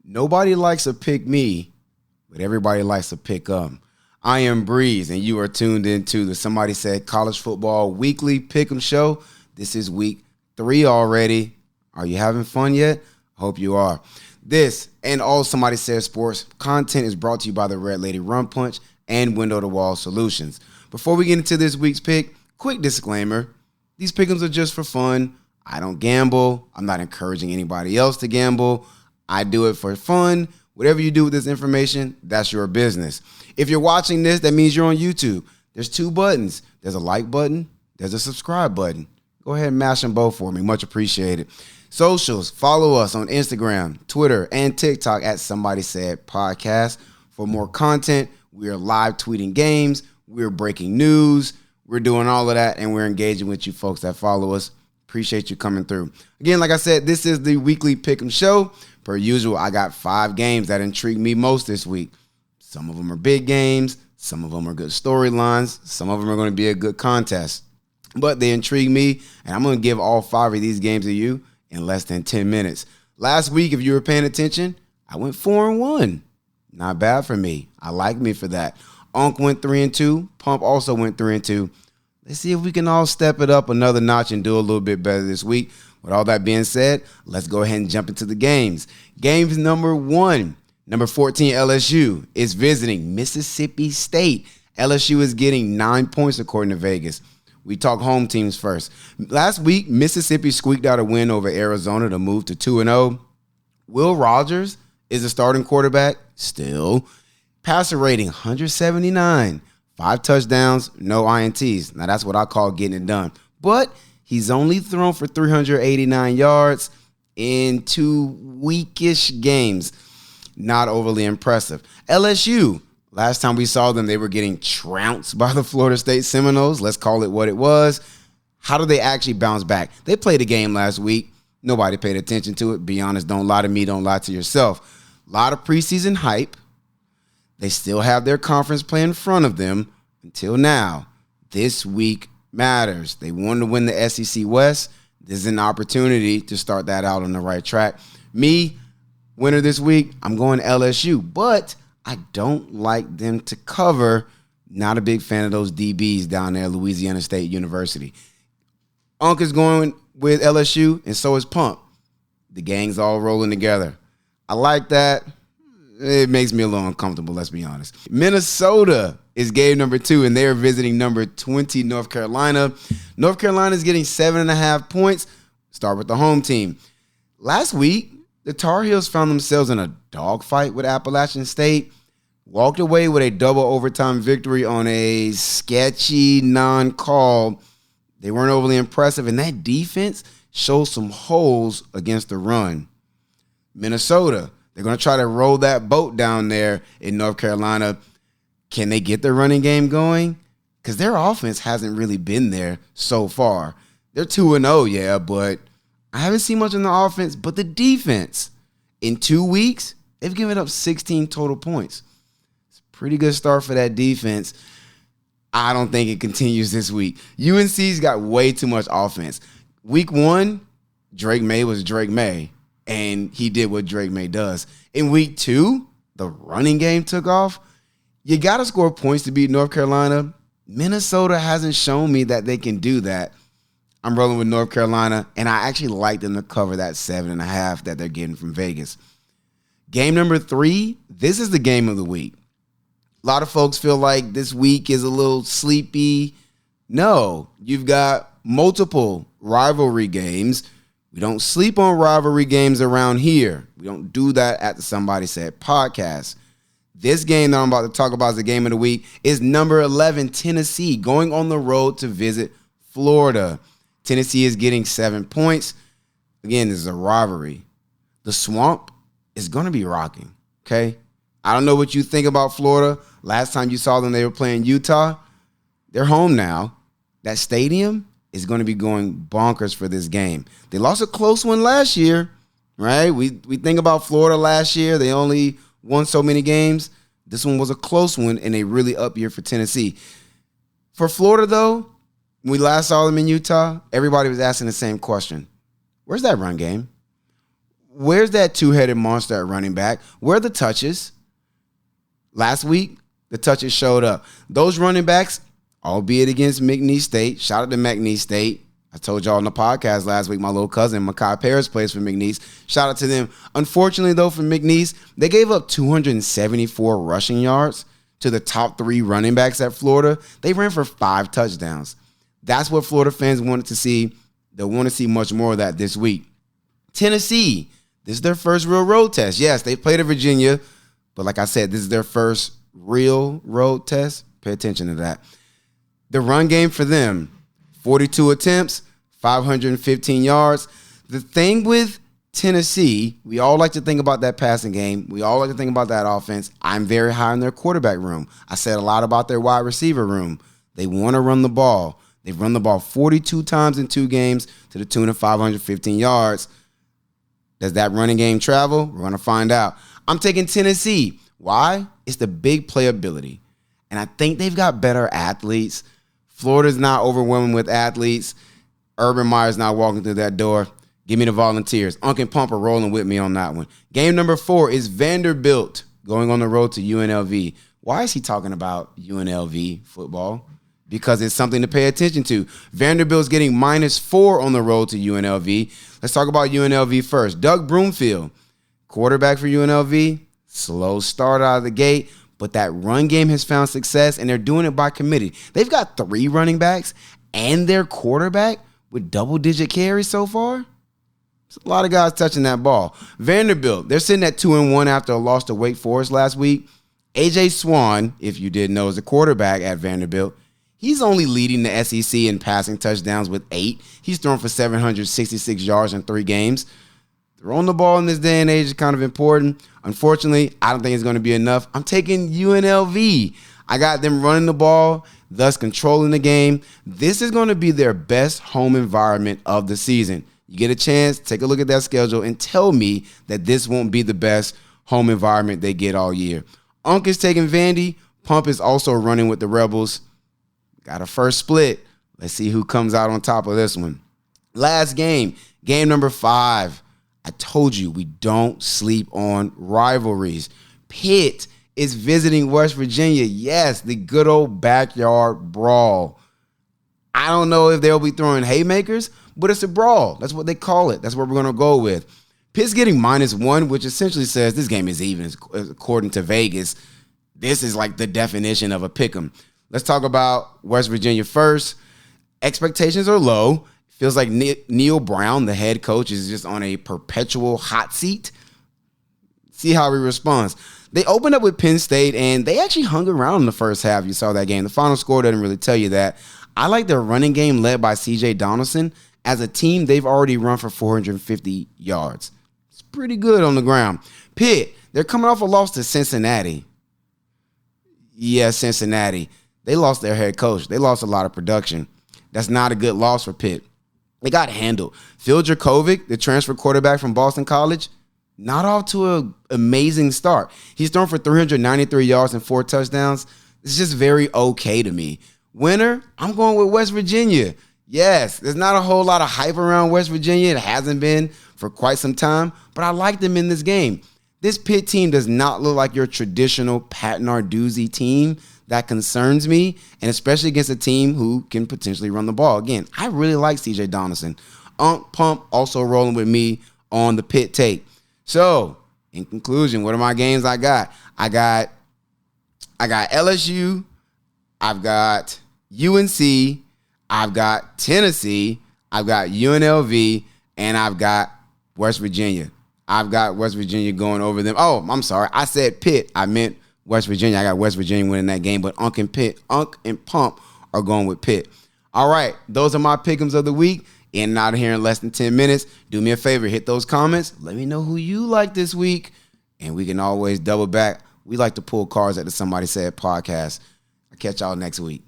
Nobody likes to pick me, but everybody likes to pick 'em. I am Breeze, and you are tuned into the Somebody Said College Football Weekly Pick 'em show. This is week 3 already. Are you having fun yet? Hope you are. This and all Somebody Said Sports content is brought to you by the Red Lady Rum Punch and Window to Wall Solutions. Before we get into this week's pick, quick disclaimer. These pick-ems are just for fun. I don't gamble. I'm not encouraging anybody else to gamble. I do it for fun. Whatever you do with this information, that's your business. If you're watching this, that means you're on YouTube. There's 2 buttons. There's a like button. There's a subscribe button. Go ahead and mash them both for me. Much appreciated. Socials, follow us on Instagram, Twitter, and TikTok at Somebody Said Podcast. For more content, we are live tweeting games. We're breaking news. We're doing all of that, and we're engaging with you folks that follow us. Appreciate you coming through. Again, like I said, this is the weekly Pick 'em show. Per usual, I got 5 games that intrigue me most this week. Some of them are big games. Some of them are good storylines. Some of them are going to be a good contest. But they intrigue me, and I'm going to give all 5 of these games to you in less than 10 minutes. Last week, if you were paying attention, I went 4-1. Not bad for me. I like me for that. Unc went 3-2. Pump also went 3-2. Let's see if we can all step it up another notch and do a little bit better this week. With all that being said, let's go ahead and jump into the games. Games number 1. Number 14, LSU is visiting Mississippi State. LSU is getting 9 points according to Vegas. We talk home teams first. Last week, Mississippi squeaked out a win over Arizona to move to 2-0. Will Rogers is the starting quarterback still. Passer rating 179. 5 touchdowns, no INTs. Now, that's what I call getting it done. But he's only thrown for 389 yards in 2 weakish games. Not overly impressive. LSU, last time we saw them, they were getting trounced by the Florida State Seminoles. Let's call it what it was. How do they actually bounce back? They played a game last week. Nobody paid attention to it. Be honest, don't lie to me, don't lie to yourself. A lot of preseason hype. They still have their conference play in front of them until now. This week matters. They wanted to win the SEC West. This is an opportunity to start that out on the right track. Me, winner this week, I'm going LSU, but I don't like them to cover. Not a big fan of those DBs down there at Louisiana State University. Unc is going with LSU, and so is Pump. The gang's all rolling together. I like that. It makes me a little uncomfortable, let's be honest. Minnesota is game number 2, and they're visiting number 20, North Carolina. North Carolina is getting 7.5 points. Start with the home team. Last week, the Tar Heels found themselves in a dogfight with Appalachian State. Walked away with a double overtime victory on a sketchy non-call. They weren't overly impressive, and that defense shows some holes against the run. Minnesota, they're going to try to roll that boat down there in North Carolina. Can they get their running game going? Because their offense hasn't really been there so far. They're 2-0, yeah, but I haven't seen much in the offense. But the defense, in 2 weeks, they've given up 16 total points. It's a pretty good start for that defense. I don't think it continues this week. UNC's got way too much offense. Week 1, Drake May was Drake May. And he did what Drake May does. In week 2, the running game took off. You got to score points to beat North Carolina. Minnesota hasn't shown me that they can do that. I'm rolling with North Carolina, and I actually like them to cover that 7.5 that they're getting from Vegas. Game number 3, this is the game of the week. A lot of folks feel like this week is a little sleepy. No, you've got multiple rivalry games. We don't sleep on rivalry games around here. We don't do that at the Somebody Said podcast. This game that I'm about to talk about as the game of the week is number 11, Tennessee, going on the road to visit Florida. Tennessee is getting 7 points. Again, this is a rivalry. The Swamp is going to be rocking, okay? I don't know what you think about Florida. Last time you saw them, they were playing Utah. They're home now. That stadium is going to be going bonkers for this game. They lost a close one last year, right? We think about Florida last year. They only won so many games. This one was a close one and a really up year for Tennessee. For Florida, though, when we last saw them in Utah, everybody was asking the same question. Where's that run game? Where's that two-headed monster at running back? Where are the touches? Last week, the touches showed up. Those running backs, albeit against McNeese State, shout out to McNeese State. I told y'all on the podcast last week, my little cousin, Makai Paris, plays for McNeese. Shout out to them. Unfortunately, though, for McNeese, they gave up 274 rushing yards to the top 3 running backs at Florida. They ran for 5 touchdowns. That's what Florida fans wanted to see. They'll want to see much more of that this week. Tennessee, this is their first real road test. Yes, they played at Virginia, but like I said, this is their first real road test. Pay attention to that. The run game for them, 42 attempts, 515 yards. The thing with Tennessee, we all like to think about that passing game. We all like to think about that offense. I'm very high in their quarterback room. I said a lot about their wide receiver room. They want to run the ball. They've run the ball 42 times in 2 games to the tune of 515 yards. Does that running game travel? We're going to find out. I'm taking Tennessee. Why? It's the big playability. And I think they've got better athletes. Florida's not overwhelming with athletes. Urban Meyer's not walking through that door. Give me the Volunteers. Unc and Pump are rolling with me on that one. Game number 4 is Vanderbilt going on the road to UNLV. Why is he talking about UNLV football? Because it's something to pay attention to. Vanderbilt's getting -4 on the road to UNLV. Let's talk about UNLV first. Doug Broomfield, quarterback for UNLV. Slow start out of the gate, but that run game has found success, and they're doing it by committee. They've got 3 running backs and their quarterback with double-digit carries so far. There's a lot of guys touching that ball. Vanderbilt, they're sitting at 2-1 after a loss to Wake Forest last week. A.J. Swan, if you didn't know, is the quarterback at Vanderbilt. He's only leading the SEC in passing touchdowns with 8. He's thrown for 766 yards in 3 games. Throwing the ball in this day and age is kind of important. Unfortunately, I don't think it's going to be enough. I'm taking UNLV. I got them running the ball, thus controlling the game. This is going to be their best home environment of the season. You get a chance, take a look at that schedule, and tell me that this won't be the best home environment they get all year. Unc is taking Vandy. Pump is also running with the Rebels. Got a first split. Let's see who comes out on top of this one. Last game, game number 5. I told you we don't sleep on rivalries. Pitt is visiting West Virginia. Yes, the good old backyard brawl. I don't know if they'll be throwing haymakers, but it's a brawl. That's what they call it. That's what we're going to go with. Pitt's getting -1, which essentially says this game is even, according to Vegas. This is like the definition of a pick 'em. Let's talk about West Virginia first. Expectations are low. Feels like Neil Brown, the head coach, is just on a perpetual hot seat. See how he responds. They opened up with Penn State, and they actually hung around in the first half. You saw that game. The final score doesn't really tell you that. I like their running game led by C.J. Donaldson. As a team, they've already run for 450 yards. It's pretty good on the ground. Pitt, they're coming off a loss to Cincinnati. Yeah, Cincinnati. They lost their head coach. They lost a lot of production. That's not a good loss for Pitt. They got handled. Phil Dracovic, the transfer quarterback from Boston College, not off to an amazing start. He's thrown for 393 yards and 4 touchdowns. It's just very okay to me. Winner, I'm going with West Virginia. Yes, there's not a whole lot of hype around West Virginia. It hasn't been for quite some time, but I like them in this game. This Pitt team does not look like your traditional Pat Narduzzi team. That concerns me, and especially against a team who can potentially run the ball. Again, I really like C.J. Donaldson. Unc Pump also rolling with me on the Pitt take. So, in conclusion, what are my games I got? I got LSU. I've got UNC. I've got Tennessee. I've got UNLV, and I've got West Virginia. I've got West Virginia going over them. Oh, I'm sorry. I said Pitt. I meant West Virginia. I got West Virginia winning that game, but Unc and Pump are going with Pitt. All right, those are my pick'ems of the week. In and out of here in less than 10 minutes. Do me a favor, hit those comments. Let me know who you like this week, and we can always double back. We like to pull cards at the Somebody Said podcast. I'll catch y'all next week.